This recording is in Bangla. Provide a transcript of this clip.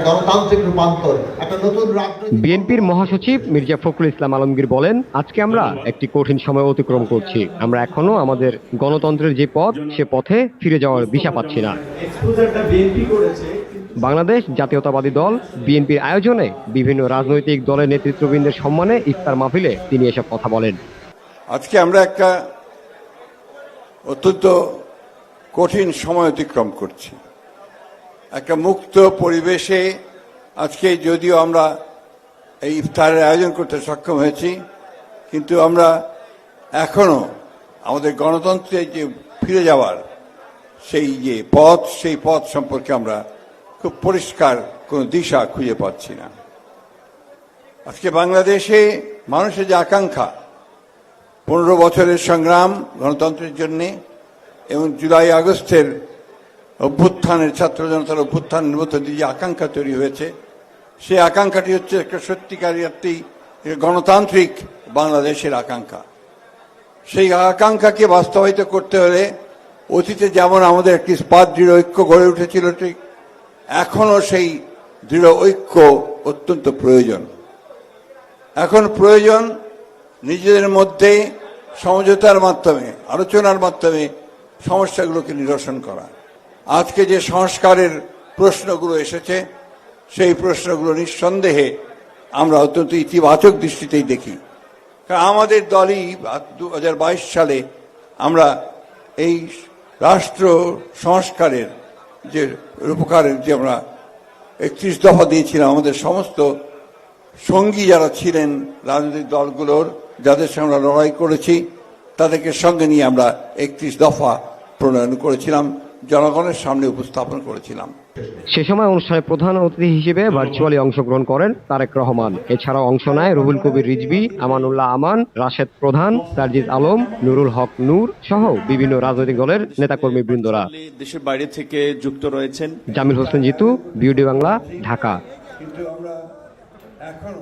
গণতান্ত্রিক রূপান্তর, একটা নতুন রাজনৈতিক। বিএনপির মহাসচিব মির্জা ফখরুল ইসলাম আলমগীর বলেন, আজকে আমরা একটি কঠিন সময় অতিক্রম করছি। আমরা এখনো আমাদের গণতন্ত্রের যে পথ, সে পথে ফিরে যাওয়ার দিশা পাচ্ছি না। বাংলাদেশ জাতীয়তাবাদী দল বিএনপির আয়োজনে বিভিন্ন রাজনৈতিক দলের নেতৃত্ববৃন্দের সম্মানে ইফতার মাহফিলে তিনি এসব কথা বলেন। আজকে আমরা একটা অত্যন্ত কঠিন সময় অতিক্রম করছি। একটা মুক্ত পরিবেশে আজকে যদিও আমরা এই ইফতারের আয়োজন করতে সক্ষম হয়েছি, কিন্তু আমরা এখনো আমাদের গণতন্ত্রে যে ফিরে যাওয়ার সেই পথ সম্পর্কে আমরা খুব পরিষ্কার কোনো দিশা খুঁজে পাচ্ছি না। আজকে বাংলাদেশে মানুষের যে আকাঙ্ক্ষা, 15 বছরের সংগ্রাম গণতন্ত্রের জন্যে এবং জুলাই আগস্টের অভ্যুত্থানের, ছাত্র জনতার অভ্যুত্থানের মধ্যে দিয়ে যে আকাঙ্ক্ষা তৈরি হয়েছে, সেই আকাঙ্ক্ষাটি হচ্ছে একটা সত্যিকারী একটি গণতান্ত্রিক বাংলাদেশের আকাঙ্ক্ষা। সেই আকাঙ্ক্ষাকে বাস্তবায়িত করতে হলে অতীতে যেমন আমাদের একটি ইস্পাত দৃঢ় ঐক্য গড়ে উঠেছিল, ঠিক এখনো সেই দৃঢ় ঐক্য অত্যন্ত প্রয়োজন। এখন প্রয়োজন নিজেদের মধ্যে সমঝোতার মাধ্যমে, আলোচনার মাধ্যমে সমস্যাগুলোকে নিরসন করা। আজকে যে সংস্কারের প্রশ্নগুলো এসেছে, সেই প্রশ্নগুলো নিঃসন্দেহে আমরা অত্যন্ত ইতিবাচক দৃষ্টিতেই দেখি। কারণ আমাদের দলই 2022 সালে আমরা এই রাষ্ট্র সংস্কারের যে রূপকারের যে আমরা 31 দফা দিয়েছিলাম, আমাদের সমস্ত সঙ্গী যারা ছিলেন রাজনৈতিক দলগুলোর, যাদের সঙ্গে আমরা লড়াই করেছি, তাদেরকে সঙ্গে নিয়ে আমরা 31 দফা প্রণয়ন করেছিলাম, জনগণের সামনে উপস্থাপন করেছিলাম। সে সময় অনুষ্ঠানে প্রধান অতিথি হিসেবে ভার্চুয়ালি অংশগ্রহণ করেন তারেক রহমান। এছাড়াও অংশ নেয় রুহুল কবির রিজভী, আমানুল্লাহ আমান, রাশেদ প্রধান, সার্জিস আলম, নুরুল হক নূর সহ বিভিন্ন রাজনৈতিক দলের নেতাকর্মী বৃন্দরা। দেশের বাইরে থেকে যুক্ত রয়েছেন। জামিল হোসেন জিতু, বিউডি বাংলা, ঢাকা। কিন্তু আমরা এখনো